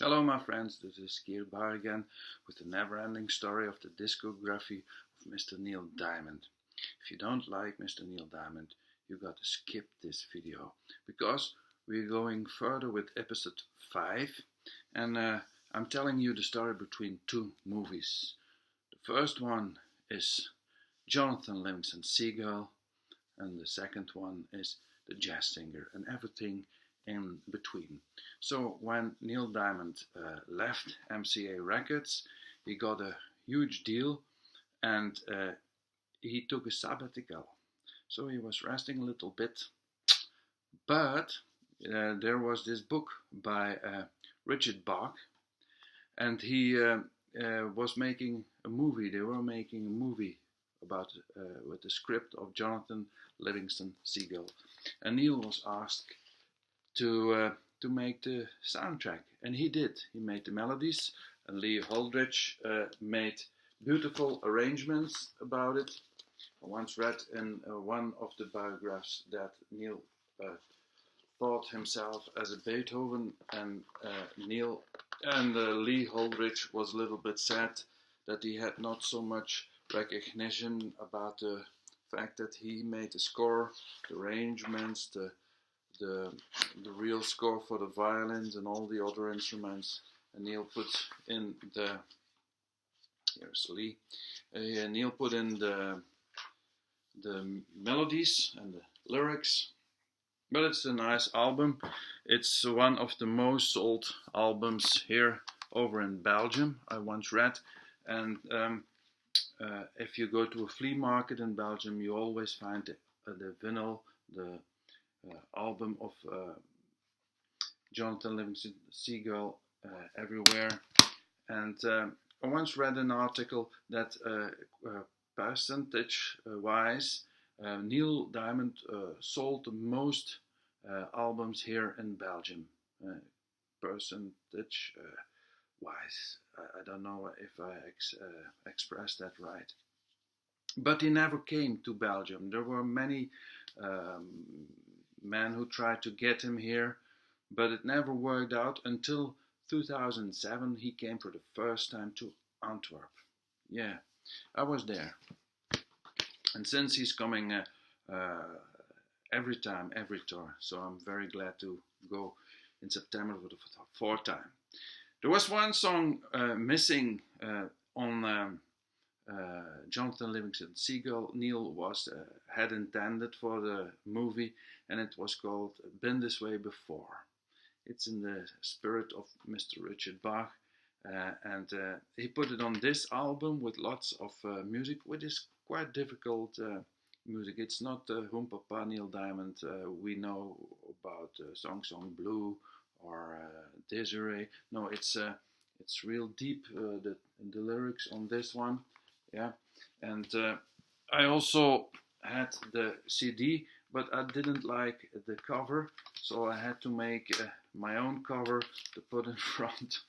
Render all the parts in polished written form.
Hello my friends, this is Seagull again with the never-ending story of the discography of Mr. Neil Diamond. If you don't like Mr. Neil Diamond, you got to skip this video because we're going further with episode 5 and I'm telling you the story between two movies. The first one is Jonathan Livingston Seagull and the second one is the jazz singer and everything in between. So when Neil Diamond left MCA Records, he got a huge deal and he took a sabbatical. So he was resting a little bit, but there was this book by Richard Bach, and he was making a movie. They were making a movie about with the script of Jonathan Livingston Seagull, and Neil was asked to make the soundtrack, and he did. He made the melodies, and Lee Holdridge made beautiful arrangements about it. I once read in one of the biographs that Neil thought himself as a Beethoven, and Neil and Lee Holdridge was a little bit sad that he had not so much recognition about the fact that he made the score, the arrangements, the real score for the violins and all the other instruments. And Neil put in the here's Lee. Neil put in the melodies and the lyrics. But it's a nice album. It's one of the most sold albums here over in Belgium, I once read. And if you go to a flea market in Belgium, you always find the vinyl, the album of Jonathan Livingston Seagull everywhere. And I once read an article that percentage-wise, Neil Diamond sold the most albums here in Belgium. Percentage-wise, I don't know if I expressed that right. But he never came to Belgium. There were many men who tried to get him here, but it never worked out until 2007. He came for the first time to Antwerp. Yeah, I was there. And since he's coming every time, every tour, so I'm very glad to go in September for the fourth time. There was one song missing on Jonathan Livingston Seagull. Neil had intended for the movie, and it was called Been This Way Before. It's in the spirit of Mr. Richard Bach, and he put it on this album with lots of music, which is quite difficult music. It's not Hum Papa Neil Diamond we know about Song Song Blue or Desiree. No, it's real deep, the lyrics on this one. Yeah, and I also had the CD, but I didn't like the cover, so I had to make my own cover to put in front.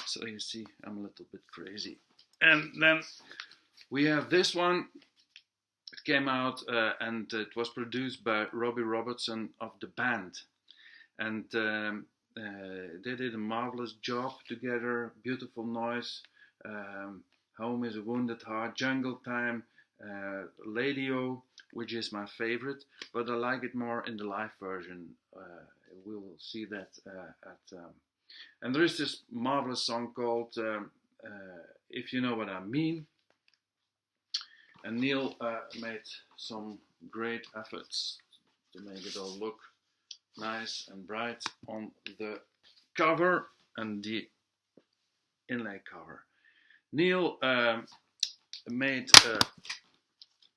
So you see, I'm a little bit crazy. And then we have this one. It came out and it was produced by Robbie Robertson of the band, and they did a marvelous job together. Beautiful noise. Home is a Wounded Heart, Jungle Time, Lady-O, which is my favorite, but I like it more in the live version. We will see that and there is this marvelous song called If You Know What I Mean. And Neil made some great efforts to make it all look nice and bright on the cover and the inlay cover. Neil made a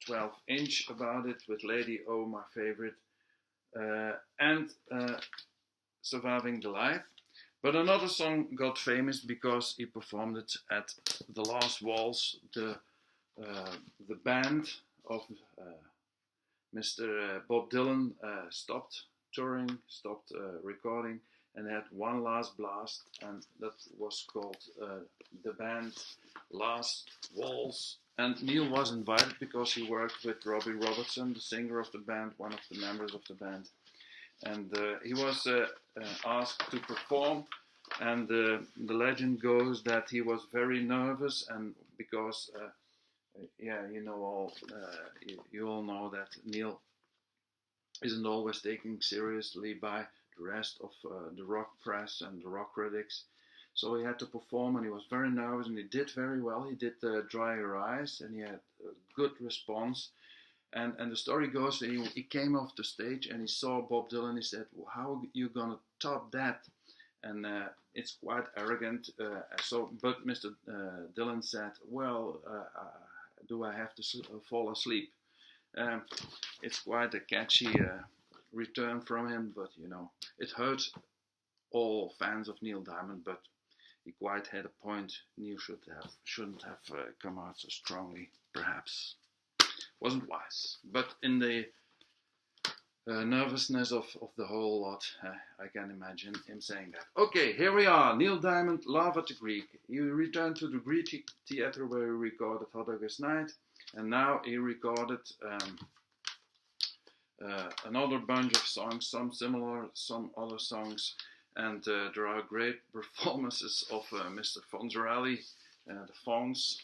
12-inch about it with Lady-O, my favorite, and Surviving the Life. But another song got famous because he performed it at the Last Waltz. The band of Mr. Bob Dylan stopped touring, stopped recording, and had one last blast, and that was called the band Last Waltz. And Neil was invited because he worked with Robbie Robertson, the singer of the band, one of the members of the band. And he was asked to perform And the legend goes that he was very nervous, and because yeah, you all know that Neil isn't always taken seriously by the rest of the rock press and the rock critics. So he had to perform, and he was very nervous, and he did very well. He did Dry Your Eyes, and he had a good response. And the story goes that he came off the stage and he saw Bob Dylan. He said, well, "How are you gonna top that?" And it's quite arrogant. But Mr. Dylan said, "Well, do I have to fall asleep?" It's quite a catchy return from him, but you know, it hurts all fans of Neil Diamond. But he quite had a point. Neil shouldn't have come out so strongly. Perhaps wasn't wise. But in the nervousness of the whole lot, I can imagine him saying that. Okay, here we are. Neil Diamond, Love at the Greek. He returned to the Greek Theatre where he recorded Hot August Night, and now he recorded another bunch of songs, some similar, some other songs, and there are great performances of Mr. Fonzarelli, the Fonz,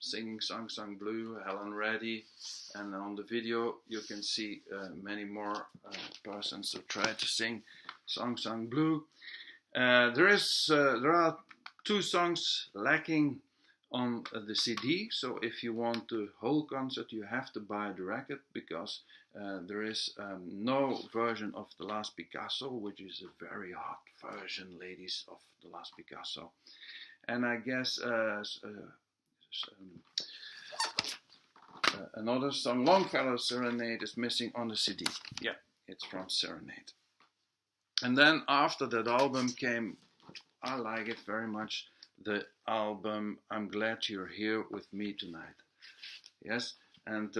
singing Song Song Blue, Helen Reddy, and on the video you can see many more persons who try to sing Song Song Blue. There are 2 songs lacking on the CD, so if you want the whole concert you have to buy the record, because there is no version of The Last Picasso, which is a very hot version, ladies, of The Last Picasso. And I guess another song, Longfellow Serenade, is missing on the CD. Yeah, it's from Serenade. And then after that album came, I like it very much, the album I'm Glad You're Here With Me Tonight. Yes, and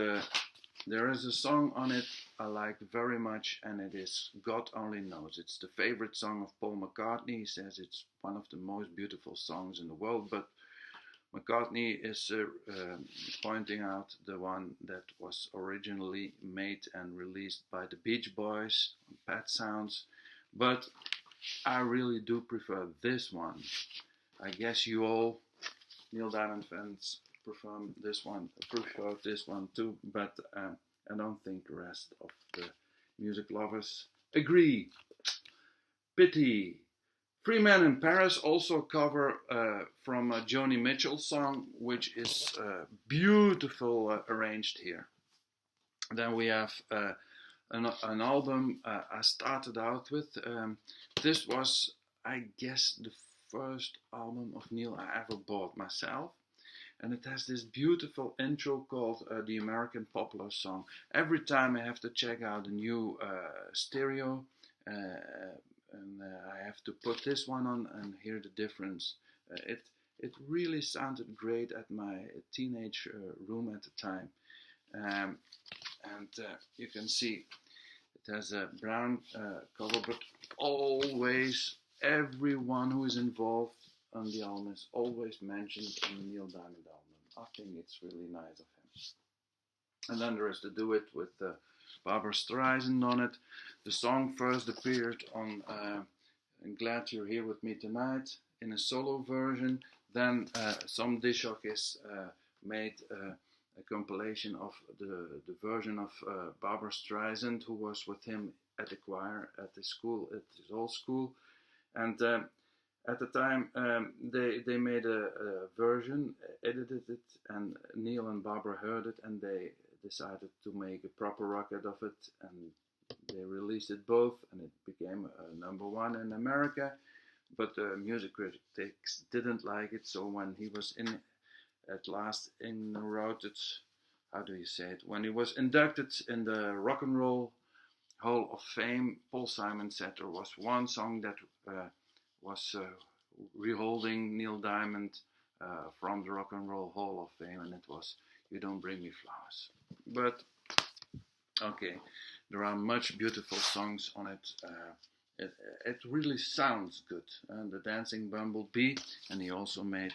there is a song on it I like very much, and it is God Only Knows. It's the favorite song of Paul McCartney. He says it's one of the most beautiful songs in the world, but McCartney is pointing out the one that was originally made and released by the Beach Boys on Pet Sounds, but I really do prefer this one. I guess you all Neil Diamond fans prefer this one too, but I don't think the rest of the music lovers agree. Pity. Three Men in Paris also cover from a Joni Mitchell song, which is beautiful arranged here. Then we have an album I started out with. This was, I guess, the first album of Neil I ever bought myself. And it has this beautiful intro called the American Popular Song. Every time I have to check out a new stereo, and I have to put this one on and hear the difference. It really sounded great at my teenage room at the time. And you can see it has a brown cover, but always everyone who is involved on the album is always mentioned on the Neil Diamond album. I think it's really nice of him. And then there is the duet with Barbra Streisand on it. The song first appeared on I'm Glad You're Here With Me Tonight in a solo version. Then some disc jockeys made a compilation of the version of Barbra Streisand, who was with him at the choir at his school, at his old school. And at the time, they made a version, edited it, and Neil and Barbara heard it, and they decided to make a proper record of it, and they released it both, and it became #1 in America. But the music critics didn't like it, so when he was at last enrolled, how do you say it? When he was inducted in the Rock and Roll Hall of Fame, Paul Simon said there was one song that was reholding Neil Diamond from the Rock and Roll Hall of Fame, and it was You Don't Bring Me Flowers. But okay, there are much beautiful songs on it. It really sounds good. The Dancing Bumblebee, and he also made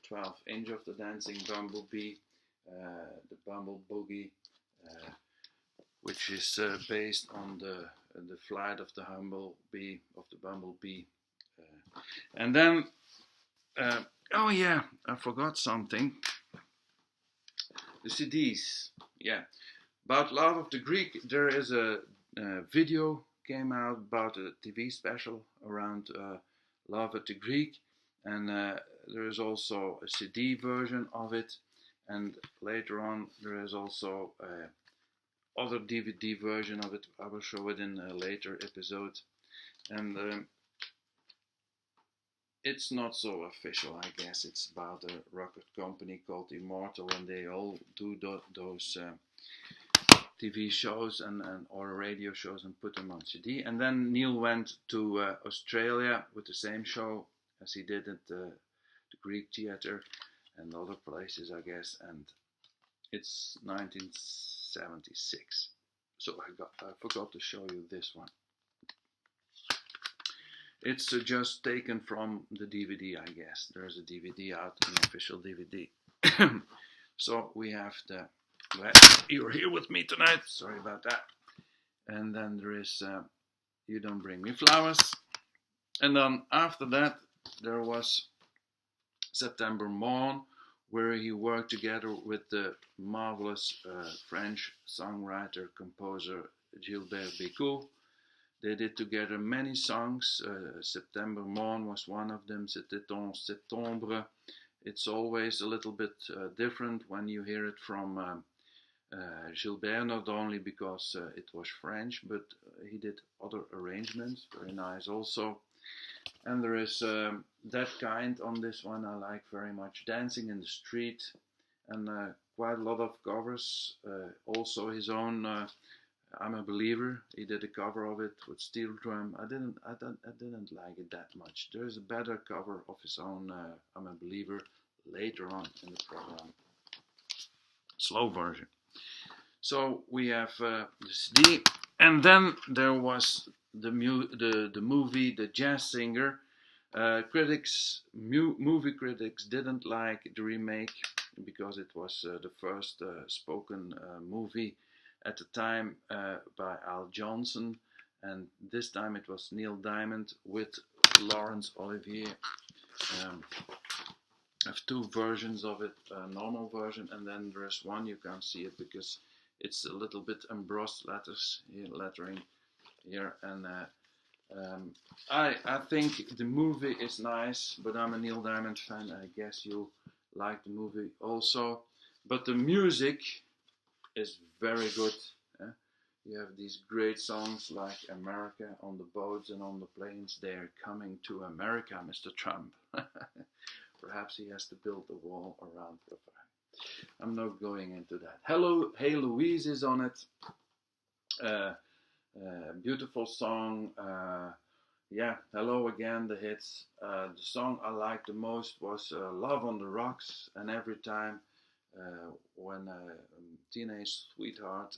12-inch of the Dancing Bumblebee, the Bumble Boogie, which is based on the the flight of the bumblebee. And then, oh yeah, I forgot something. The CDs, yeah. About Love of the Greek, there is a video came out about a TV special around Love of the Greek, and there is also a CD version of it, and later on there is also other DVD version of it. I will show it in a later episode, and it's not so official, I guess. It's about a record company called Immortal, and they all do those TV shows and or radio shows and put them on CD. And then Neil went to Australia with the same show as he did at the Greek Theatre and other places, I guess. And it's 1976. So I forgot to show you this one. It's just taken from the DVD, I guess. There's a DVD out, an official DVD. So we have the... You're here with me tonight. Sorry about that. And then there is You Don't Bring Me Flowers. And then after that, there was September Morn, where he worked together with the marvelous French songwriter, composer Gilbert Bécaud. They did together many songs. September Morn was one of them. C'était en septembre. It's always a little bit different when you hear it from Gilbert, not only because it was French, but he did other arrangements, very nice also. And there is That Kind on this one I like very much. Dancing in the Street, and quite a lot of covers. Also his own I'm a Believer. He did a cover of it with steel drum. I didn't like it that much. There's a better cover of his own I'm a Believer later on in the program. Slow version. So we have the CD, and then there was the movie The Jazz Singer. Movie critics didn't like the remake because it was the first spoken movie at the time by Al Johnson, and this time it was Neil Diamond with Laurence Olivier. I have two versions of it, a normal version, and then there's one you can't see it because it's a little bit embossed lettering here, and I think the movie is nice, but I'm a Neil Diamond fan. I guess you like the movie also, but the music is very good. You have these great songs like America, on the boats and on the planes. They're coming to America, Mr. Trump. Perhaps he has to build a wall around the fire. I'm not going into that. Hello, Hey Louise is on it. Beautiful song. Yeah, Hello Again, the hits. The song I liked the most was Love on the Rocks, and every time when Teenage Sweetheart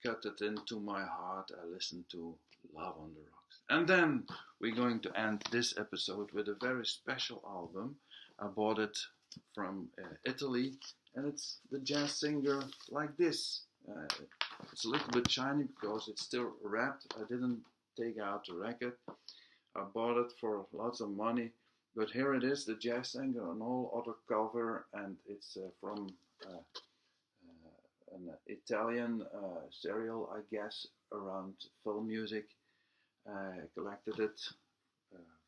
cut it into my heart, I listened to Love on the Rocks. And then we're going to end this episode with a very special album. I bought it from Italy, and it's The Jazz Singer Like This. It's a little bit shiny because it's still wrapped. I didn't take out the record. I bought it for lots of money, but here it is, The Jazz Singer, an all other cover, and it's from an Italian serial, I guess, around film music. I collected it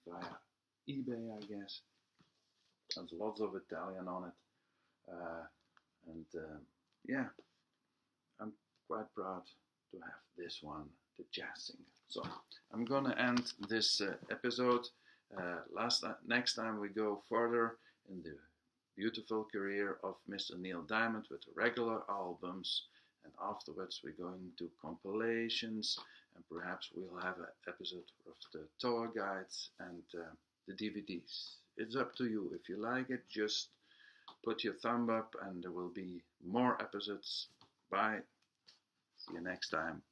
via eBay, I guess. There's lots of Italian on it, and yeah, I'm quite proud to have this one, The Jazz Singer. So I'm gonna end this episode. Next time we go further in the beautiful career of Mr. Neil Diamond with regular albums, and afterwards we're going to compilations, and perhaps we'll have an episode of the tour guides and the DVDs. It's up to you. If you like it, just put your thumb up and there will be more episodes. Bye. See you next time.